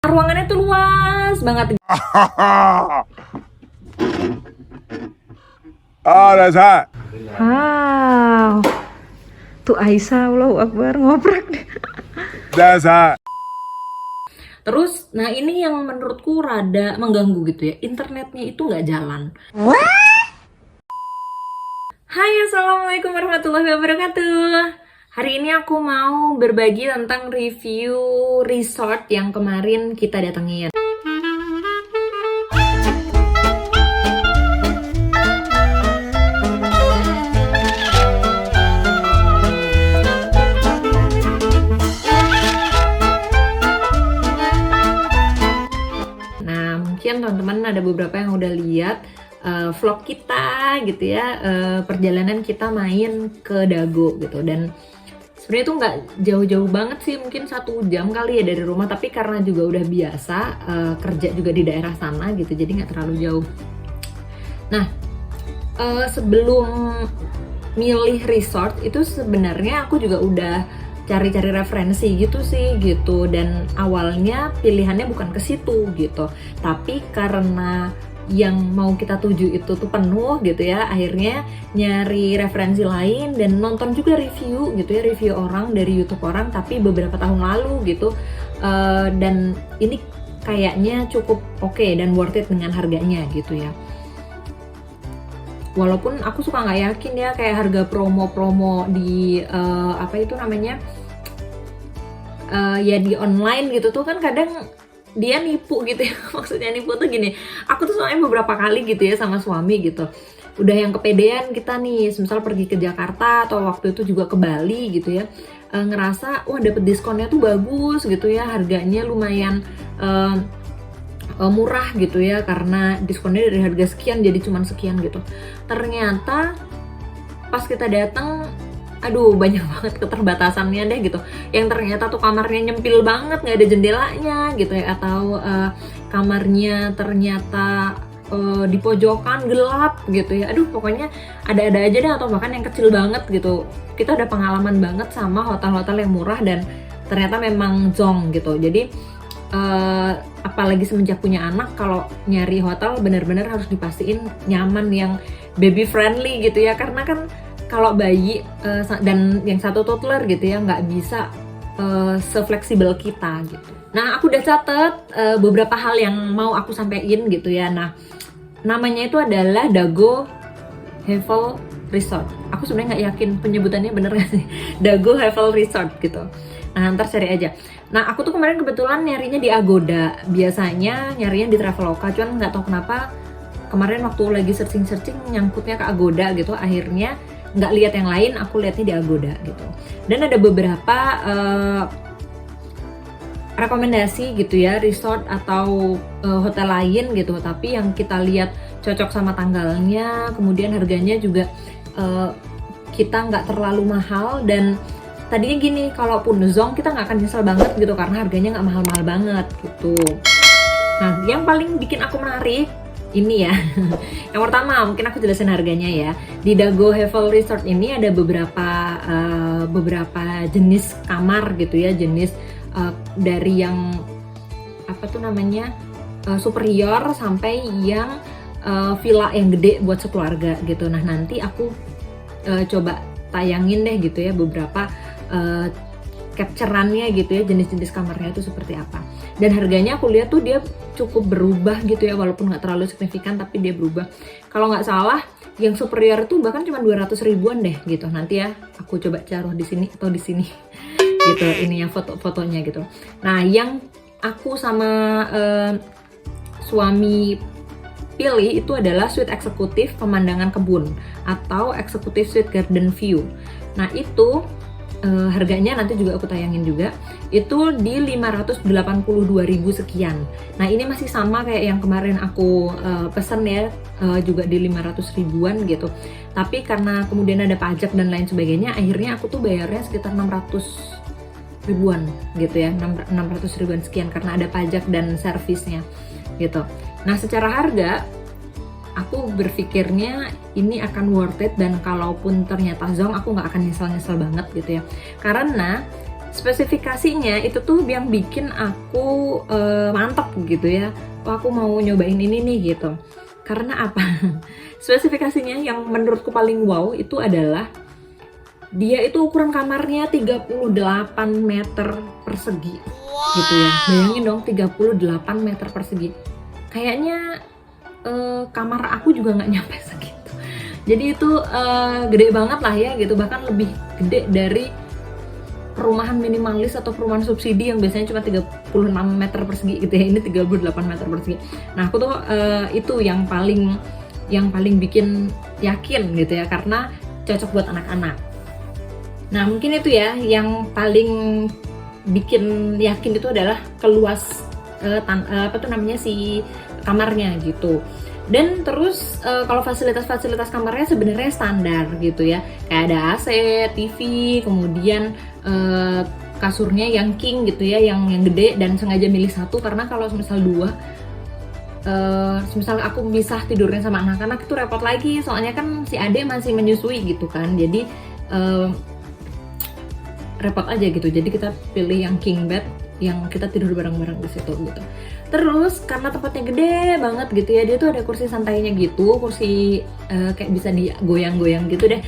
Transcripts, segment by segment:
Ruangannya tuh luas banget. Oh, that's hot. Wow. Tuh Aisyah, Allahu Akbar, ngoprak deh. That's hot. Terus, nah ini yang menurutku rada mengganggu gitu ya. Internetnya itu nggak jalan. Hai, Assalamualaikum warahmatullahi wabarakatuh. Hari ini aku mau berbagi tentang review resort yang kemarin kita datengin. Nah, mungkin teman-teman ada beberapa yang udah lihat vlog kita gitu ya, perjalanan kita main ke Dago gitu. Dan sebenarnya tuh nggak jauh-jauh banget sih, mungkin 1 jam kali ya dari rumah, tapi karena juga udah biasa kerja juga di daerah sana gitu, jadi nggak terlalu jauh. Nah, sebelum milih resort itu sebenarnya aku juga udah cari-cari referensi gitu sih gitu, dan awalnya pilihannya bukan ke situ gitu, tapi karena yang mau kita tuju itu tuh penuh gitu ya, akhirnya nyari referensi lain dan nonton juga review gitu ya, review orang dari YouTube orang tapi beberapa tahun lalu gitu. Dan ini kayaknya cukup oke dan worth it dengan harganya gitu ya. Walaupun aku suka nggak yakin ya, kayak harga promo-promo di apa itu namanya, ya di online gitu tuh kan kadang dia nipu gitu ya. Maksudnya nipu tuh gini, aku tuh soalnya beberapa kali gitu ya sama suami gitu, udah yang kepedean kita nih, misal pergi ke Jakarta atau waktu itu juga ke Bali gitu ya, ngerasa wah dapet diskonnya tuh bagus gitu ya, harganya lumayan murah gitu ya, karena diskonnya dari harga sekian jadi cuman sekian gitu. Ternyata pas kita datang, aduh banyak banget keterbatasannya deh gitu, yang ternyata tuh kamarnya nyempil banget, nggak ada jendelanya gitu ya, atau kamarnya ternyata di pojokan gelap gitu ya. Aduh pokoknya ada-ada aja deh, atau bahkan yang kecil banget gitu. Kita udah pengalaman banget sama hotel-hotel yang murah dan ternyata memang zonk gitu. Jadi apalagi semenjak punya anak, kalau nyari hotel benar-benar harus dipastiin nyaman, yang baby friendly gitu ya, karena kan kalau bayi dan yang satu toddler gitu ya, nggak bisa sefleksibel kita gitu. Nah, aku udah catet beberapa hal yang mau aku sampaikan gitu ya. Nah, namanya itu adalah Dago Hevel Resort. Aku sebenarnya nggak yakin penyebutannya bener gak sih, Dago Hevel Resort gitu. Nah, ntar cari aja. Nah, aku tuh kemarin kebetulan nyarinya di Agoda. Biasanya nyarinya di Traveloka, cuman nggak tahu kenapa kemarin waktu lagi searching nyangkutnya ke Agoda gitu, akhirnya nggak lihat yang lain, aku lihatnya di Agoda gitu. Dan ada beberapa rekomendasi gitu ya, resort atau hotel lain gitu, tapi yang kita lihat cocok sama tanggalnya, kemudian harganya juga kita nggak terlalu mahal. Dan tadinya gini, kalaupun zonk kita nggak akan nyesel banget gitu, karena harganya nggak mahal-mahal banget gitu. Nah, yang paling bikin aku menarik ini ya. Yang pertama, mungkin aku jelasin harganya ya. Di Dago Hevel Resort ini ada beberapa jenis kamar gitu ya, jenis dari yang apa tuh namanya, superior sampai yang villa yang gede buat sekeluarga gitu. Nah, nanti aku coba tayangin deh gitu ya beberapa capture-annya gitu ya, jenis-jenis kamarnya itu seperti apa. Dan harganya aku lihat tuh dia cukup berubah gitu ya, walaupun nggak terlalu signifikan tapi dia berubah. Kalau nggak salah yang superior itu bahkan cuma 200 ribuan deh gitu. Nanti ya aku coba taruh di sini atau di sini gitu, ini ya foto-fotonya gitu. Nah, yang aku sama suami pilih itu adalah suite eksekutif pemandangan kebun atau eksekutif suite garden view. Nah, itu harganya nanti juga aku tayangin juga, itu di 582.000 sekian. Nah, ini masih sama kayak yang kemarin aku pesen ya, juga di 500 ribuan gitu. Tapi karena kemudian ada pajak dan lain sebagainya, akhirnya aku tuh bayarnya sekitar 600 ribuan gitu ya, 600 ribuan sekian karena ada pajak dan servisnya gitu. Nah, secara harga aku berpikirnya ini akan worth it, dan kalaupun ternyata zonk aku nggak akan nyesel-nyesel banget gitu ya, karena spesifikasinya itu tuh yang bikin aku mantap gitu ya. Oh, aku mau nyobain ini nih gitu. Karena apa? Spesifikasinya yang menurutku paling wow itu adalah dia itu ukuran kamarnya 38 meter persegi gitu ya. Bayangin dong 38 meter persegi. Kayaknya kamar aku juga nggak nyampe segitu. Jadi itu gede banget lah ya gitu, bahkan lebih gede dari perumahan minimalis atau perumahan subsidi yang biasanya cuma 36 meter persegi gitu ya. Ini 38 meter persegi. Nah aku tuh itu yang paling bikin yakin gitu ya, karena cocok buat anak-anak. Nah mungkin itu ya yang paling bikin yakin itu adalah keluas si kamarnya gitu. Dan terus kalau fasilitas kamarnya sebenarnya standar gitu ya, kayak ada AC, TV, kemudian kasurnya yang king gitu ya, yang gede, dan sengaja milih satu karena kalau misal dua, misal aku misah tidurnya sama anak-anak itu repot lagi, soalnya kan si Ade masih menyusui gitu kan, jadi repot aja gitu. Jadi kita pilih yang king bed, yang kita tidur bareng-bareng di situ gitu. Terus karena tempatnya gede banget gitu ya, dia tuh ada kursi santainya gitu, kursi kayak bisa digoyang-goyang gitu deh.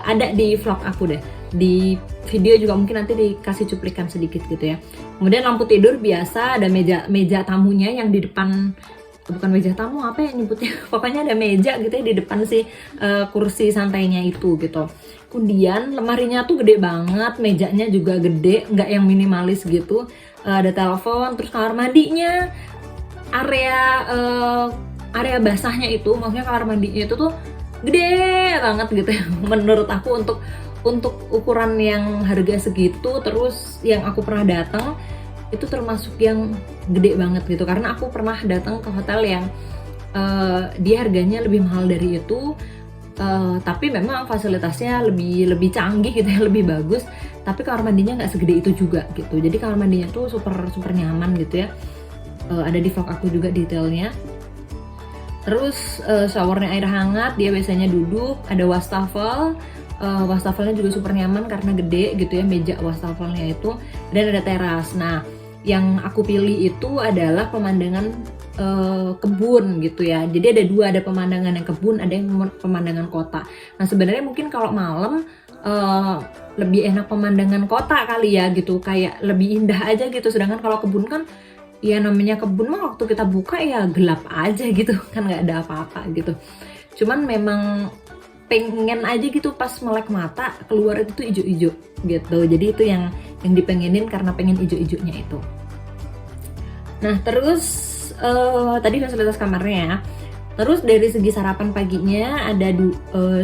Ada di vlog aku deh, di video juga mungkin nanti dikasih cuplikan sedikit gitu ya. Kemudian lampu tidur biasa, ada meja tamunya yang di depan, bukan meja tamu, apa ya nyebutnya, pokoknya ada meja gitu ya di depan si kursi santainya itu gitu. Kemudian lemarinya tuh gede banget, mejanya juga gede, nggak yang minimalis gitu. Ada telepon, terus kamar mandinya, area basahnya itu, maksudnya kamar mandinya itu tuh gede banget gitu ya. Menurut aku untuk ukuran yang harga segitu, terus yang aku pernah datang itu termasuk yang gede banget gitu. Karena aku pernah datang ke hotel yang dia harganya lebih mahal dari itu. Tapi memang fasilitasnya lebih canggih gitu ya, lebih bagus. Tapi kamar mandinya nggak segede itu juga gitu. Jadi kamar mandinya tuh super nyaman gitu ya. Ada di vlog aku juga detailnya. Terus showernya air hangat, dia biasanya duduk. Ada wastafel. Wastafelnya juga super nyaman karena gede gitu ya, meja wastafelnya itu. Dan ada teras. Nah, yang aku pilih itu adalah pemandangan kebun gitu ya. Jadi ada dua, ada pemandangan yang kebun, ada yang pemandangan kota. Nah sebenarnya mungkin kalau malam lebih enak pemandangan kota kali ya gitu, kayak lebih indah aja gitu. Sedangkan kalau kebun kan ya namanya kebun mah waktu kita buka ya gelap aja gitu kan, nggak ada apa-apa gitu. Cuman memang pengen aja gitu pas melek mata keluar itu ijo-ijo gitu. Jadi itu yang dipengenin karena pengen ijo-ijonya itu. Nah terus tadi fasilitas kamarnya ya. Terus dari segi sarapan paginya ada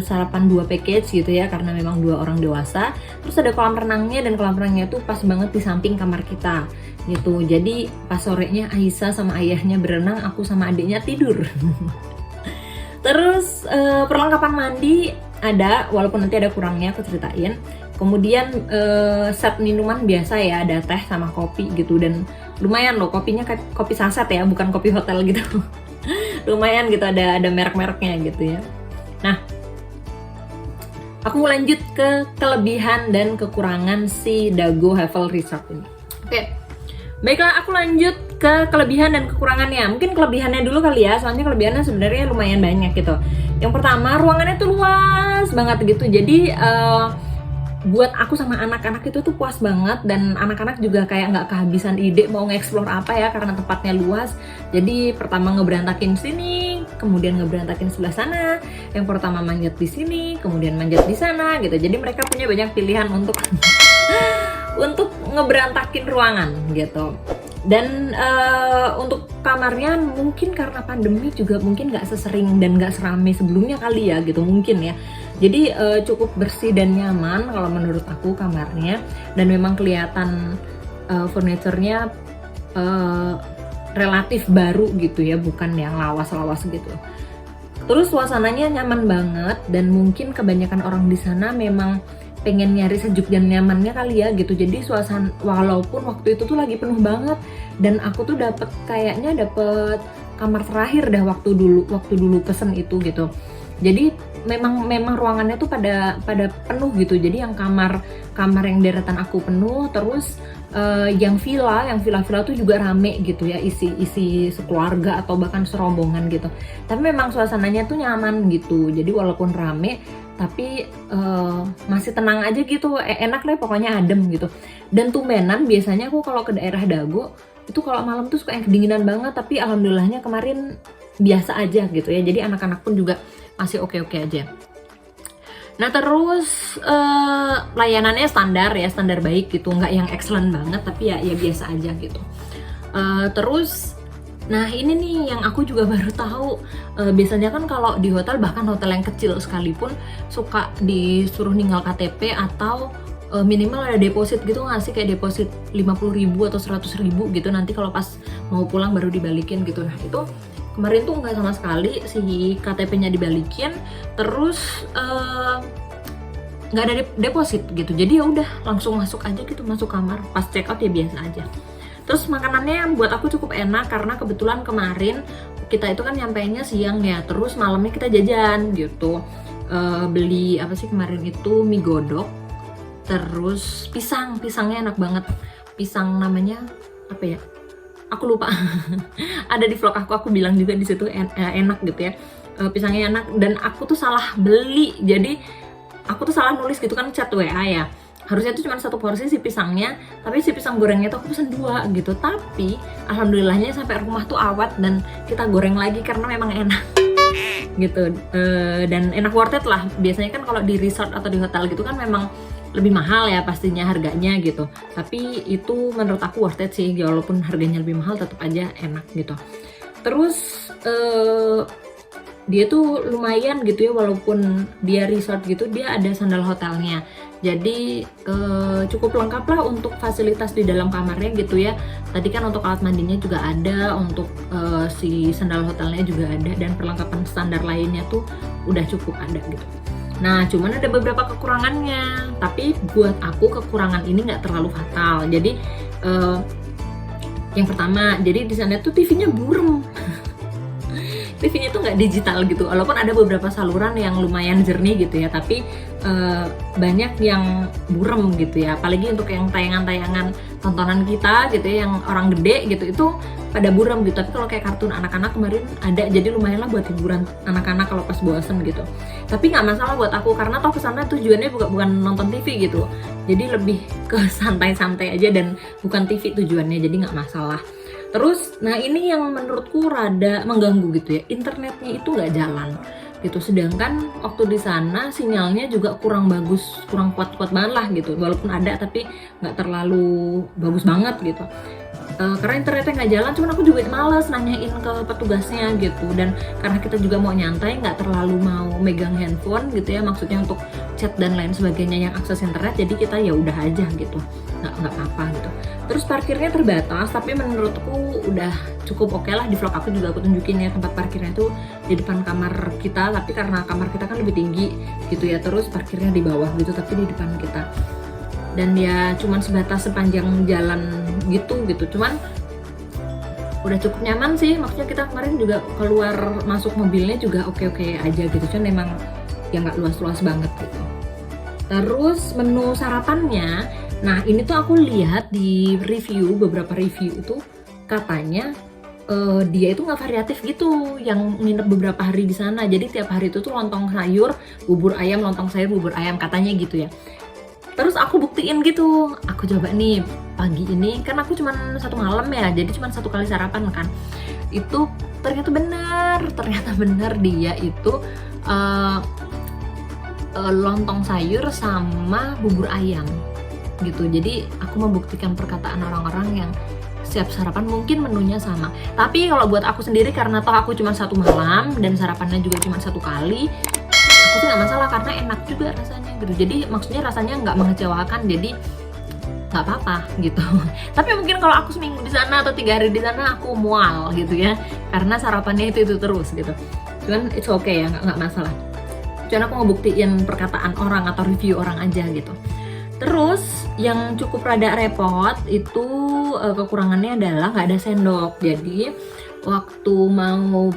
sarapan 2 package gitu ya, karena memang 2 orang dewasa. Terus ada kolam renangnya, dan kolam renangnya tuh pas banget di samping kamar kita gitu. Jadi pas sorenya Aisyah sama ayahnya berenang, aku sama adiknya tidur. Terus perlengkapan mandi ada, walaupun nanti ada kurangnya aku ceritain. Kemudian set minuman biasa ya, ada teh sama kopi gitu, dan lumayan loh kopinya kayak kopi saset ya, bukan kopi hotel gitu. Lumayan gitu, ada merek-mereknya gitu ya. Nah, aku mau lanjut ke kelebihan dan kekurangan si Dago Havel Resort ini. Oke, baiklah aku lanjut ke kelebihan dan kekurangannya. Mungkin kelebihannya dulu kali ya, soalnya kelebihannya sebenarnya lumayan banyak gitu. Yang pertama, ruangannya tuh luas banget gitu, jadi buat aku sama anak-anak itu tuh puas banget, dan anak-anak juga kayak nggak kehabisan ide mau nge-explore apa ya, karena tempatnya luas. Jadi pertama ngeberantakin sini, kemudian ngeberantakin sebelah sana, yang pertama manjat di sini, kemudian manjat di sana gitu. Jadi mereka punya banyak pilihan untuk untuk ngeberantakin ruangan gitu. Dan untuk kamarnya mungkin karena pandemi juga mungkin nggak sesering dan nggak seramai sebelumnya kali ya gitu, mungkin ya. Jadi cukup bersih dan nyaman kalau menurut aku kamarnya, dan memang kelihatan furniturnya relatif baru gitu ya, bukan yang lawas-lawas gitu. Terus suasananya nyaman banget, dan mungkin kebanyakan orang di sana memang pengen nyari sejuk dan nyamannya kali ya gitu. Jadi suasana, walaupun waktu itu tuh lagi penuh banget, dan aku tuh kayaknya dapet kamar terakhir dah waktu dulu pesen itu gitu. Jadi memang ruangannya tuh pada penuh gitu. Jadi yang kamar yang deretan aku penuh, terus yang villa tuh juga rame gitu ya, isi sekeluarga atau bahkan serombongan gitu. Tapi memang suasananya tuh nyaman gitu. Jadi walaupun rame tapi masih tenang aja gitu, enak deh pokoknya, adem gitu. Dan tumbenan biasanya aku kalau ke daerah Dago itu kalau malam tuh suka yang kedinginan banget, tapi alhamdulillahnya kemarin biasa aja gitu ya. Jadi anak-anak pun juga masih oke-oke aja. Nah terus layanannya standar baik gitu, nggak yang excellent banget, tapi ya biasa aja gitu. Terus nah ini nih yang aku juga baru tahu, biasanya kan kalau di hotel, bahkan hotel yang kecil sekalipun, suka disuruh ninggal KTP atau minimal ada deposit gitu nggak sih, kayak deposit 50.000 atau 100.000 gitu, nanti kalau pas mau pulang baru dibalikin gitu. Nah itu kemarin tuh nggak sama sekali, si KTP-nya dibalikin, terus nggak ada deposit gitu. Jadi ya udah langsung masuk aja gitu, masuk kamar, pas check out ya biasa aja. Terus makanannya buat aku cukup enak karena kebetulan kemarin kita itu kan nyampainya siang ya, terus malamnya kita jajan gitu. Beli apa sih kemarin itu, mie godok, terus pisangnya enak banget. Pisang namanya apa ya? Aku lupa. Ada di vlog aku bilang juga di situ enak gitu ya. Pisangnya enak, dan aku tuh salah beli. Jadi aku tuh salah nulis gitu kan, chat WA ya. Harusnya itu cuma 1 porsi si pisangnya, tapi si pisang gorengnya tuh aku pesen 2 gitu. Tapi alhamdulillahnya sampai rumah tuh awet dan kita goreng lagi karena memang enak gitu. Dan enak, worth it lah. Biasanya kan kalau di resort atau di hotel gitu kan memang lebih mahal ya pastinya harganya gitu. Tapi itu menurut aku worth it sih, walaupun harganya lebih mahal tetap aja enak gitu. Terus dia tuh lumayan gitu ya, walaupun dia resort gitu, dia ada sandal hotelnya. Jadi cukup lengkap lah untuk fasilitas di dalam kamarnya gitu ya. Tadi kan untuk alat mandinya juga ada, untuk si sandal hotelnya juga ada, dan perlengkapan standar lainnya tuh udah cukup ada gitu. Nah cuman ada beberapa kekurangannya, tapi buat aku kekurangan ini nggak terlalu fatal. Jadi yang pertama, jadi di sana tuh TV-nya burem. TV-nya tuh nggak digital gitu, walaupun ada beberapa saluran yang lumayan jernih gitu ya, tapi banyak yang burem gitu ya. Apalagi untuk yang tayangan-tayangan tontonan kita gitu ya, yang orang gede gitu, itu pada burem gitu. Tapi kalau kayak kartun anak-anak kemarin ada, jadi lumayan lah buat hiburan anak-anak kalau pas bosen gitu. Tapi nggak masalah buat aku, karena toh kesana tujuannya bukan nonton TV gitu, jadi lebih ke santai-santai aja dan bukan TV tujuannya, jadi nggak masalah. Terus, nah ini yang menurutku rada mengganggu gitu ya, internetnya itu nggak jalan gitu. Sedangkan waktu di sana sinyalnya juga kurang bagus, kurang kuat-kuat banget lah gitu. Walaupun ada tapi nggak terlalu bagus banget gitu. Karena internetnya nggak jalan, cuman aku juga males nanyain ke petugasnya gitu. Dan karena kita juga mau nyantai, nggak terlalu mau megang handphone gitu ya, maksudnya untuk chat dan lain sebagainya yang akses internet, jadi kita ya udah aja gitu, nggak apa-apa gitu. Terus parkirnya terbatas, tapi menurutku udah cukup oke lah. Di vlog aku juga aku tunjukin ya tempat parkirnya tuh di depan kamar kita, tapi karena kamar kita kan lebih tinggi gitu ya, terus parkirnya di bawah gitu tapi di depan kita. Dan ya cuman sebatas sepanjang jalan gitu, cuman udah cukup nyaman sih. Maksudnya kita kemarin juga keluar masuk mobilnya juga oke-oke aja gitu, cuman memang ya nggak luas-luas banget gitu. Terus menu sarapannya, nah ini tuh aku lihat di beberapa review itu katanya dia itu nggak variatif gitu yang nginep beberapa hari di sana. Jadi tiap hari itu tuh lontong sayur, bubur ayam, lontong sayur, bubur ayam katanya gitu ya. Terus aku buktiin gitu, aku coba nih pagi ini, kan aku cuma 1 malam ya, jadi cuma 1 kali sarapan kan. Itu ternyata benar dia itu lontong sayur sama bubur ayam gitu. Jadi aku membuktikan perkataan orang-orang yang siap sarapan mungkin menunya sama. Tapi kalau buat aku sendiri, karena toh aku cuma 1 malam dan sarapannya juga cuma 1 kali, aku sih nggak masalah karena enak juga rasanya gitu. Jadi maksudnya rasanya nggak mengecewakan, jadi nggak apa-apa gitu. Tapi mungkin kalau aku seminggu di sana atau 3 hari di sana aku mual gitu ya, karena sarapannya itu terus gitu. Cuman it's okay ya, nggak masalah. Cuman aku ngebuktiin perkataan orang atau review orang aja gitu. Terus yang cukup rada repot itu kekurangannya adalah nggak ada sendok. Jadi waktu mau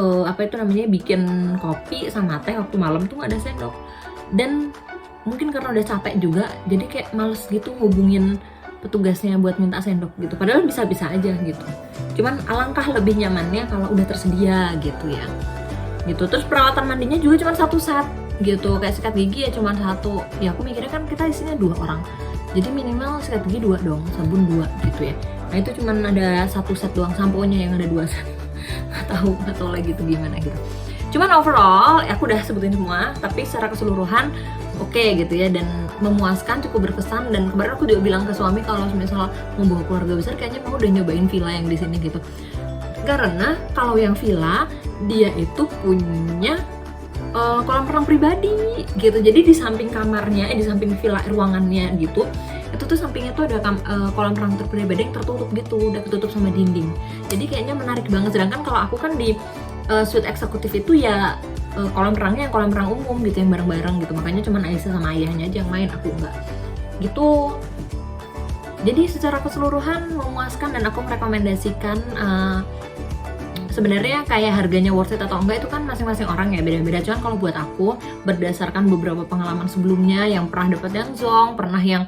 apa itu namanya, bikin kopi sama teh waktu malam tuh nggak ada sendok. Dan mungkin karena udah capek juga, jadi kayak males gitu hubungin petugasnya buat minta sendok gitu. Padahal bisa-bisa aja gitu. Cuman alangkah lebih nyamannya kalau udah tersedia gitu ya. Gitu. Terus perawatan mandinya juga cuma satu set gitu. Kayak sikat gigi ya cuma satu. Ya aku mikirnya kan kita isinya 2 orang. Jadi minimal sikat gigi 2 dong, sabun 2 gitu ya. Nah itu cuma ada satu set doang, sampo-nya yang ada 2 set. Nggak tahu lagi tuh gimana gitu. Cuman overall aku udah sebutin semua, tapi secara keseluruhan oke gitu ya, dan memuaskan, cukup berkesan. Dan kemarin aku juga bilang ke suami kalau misalnya mau bawa keluarga besar kayaknya mau udah nyobain villa yang di sini gitu. Karena kalau yang villa dia itu punya kolam renang pribadi gitu. Jadi di samping kamarnya, di samping villa ruangannya gitu, itu tuh sampingnya tuh ada kolam renang pribadi yang tertutup gitu, udah ketutup sama dinding. Jadi kayaknya menarik banget. Sedangkan kalau aku kan di suite eksekutif itu ya kolam renangnya kolam renang umum gitu yang bareng-bareng gitu. Makanya cuma Aisyah sama ayahnya aja yang main, aku enggak. Gitu. Jadi secara keseluruhan memuaskan dan aku merekomendasikan. Sebenarnya kayak harganya worth it atau enggak itu kan masing-masing orang ya, beda-beda. Cuman kalau buat aku berdasarkan beberapa pengalaman sebelumnya yang pernah dapat yang zong, pernah yang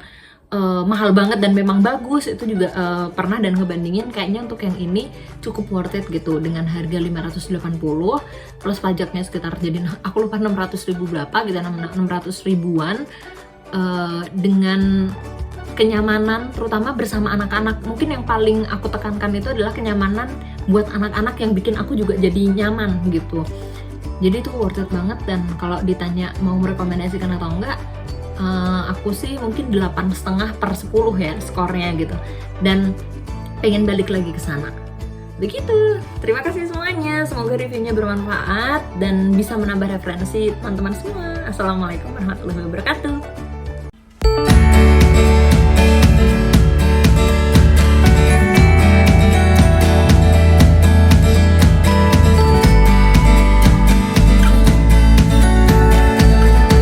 mahal banget dan memang bagus, itu juga pernah, dan ngebandingin kayaknya untuk yang ini cukup worth it gitu dengan harga 580 plus pajaknya sekitar, jadi aku lupa 600 ribu berapa gitu, 600 ribuan dengan kenyamanan, terutama bersama anak-anak. Mungkin yang paling aku tekankan itu adalah kenyamanan buat anak-anak yang bikin aku juga jadi nyaman gitu. Jadi itu worth it banget. Dan kalau ditanya mau merekomendasikan atau enggak, aku sih mungkin 8,5/10 ya skornya gitu, dan pengen balik lagi ke sana. Begitu. Terima kasih semuanya. Semoga reviewnya bermanfaat dan bisa menambah referensi teman-teman semua. Assalamualaikum warahmatullahi wabarakatuh.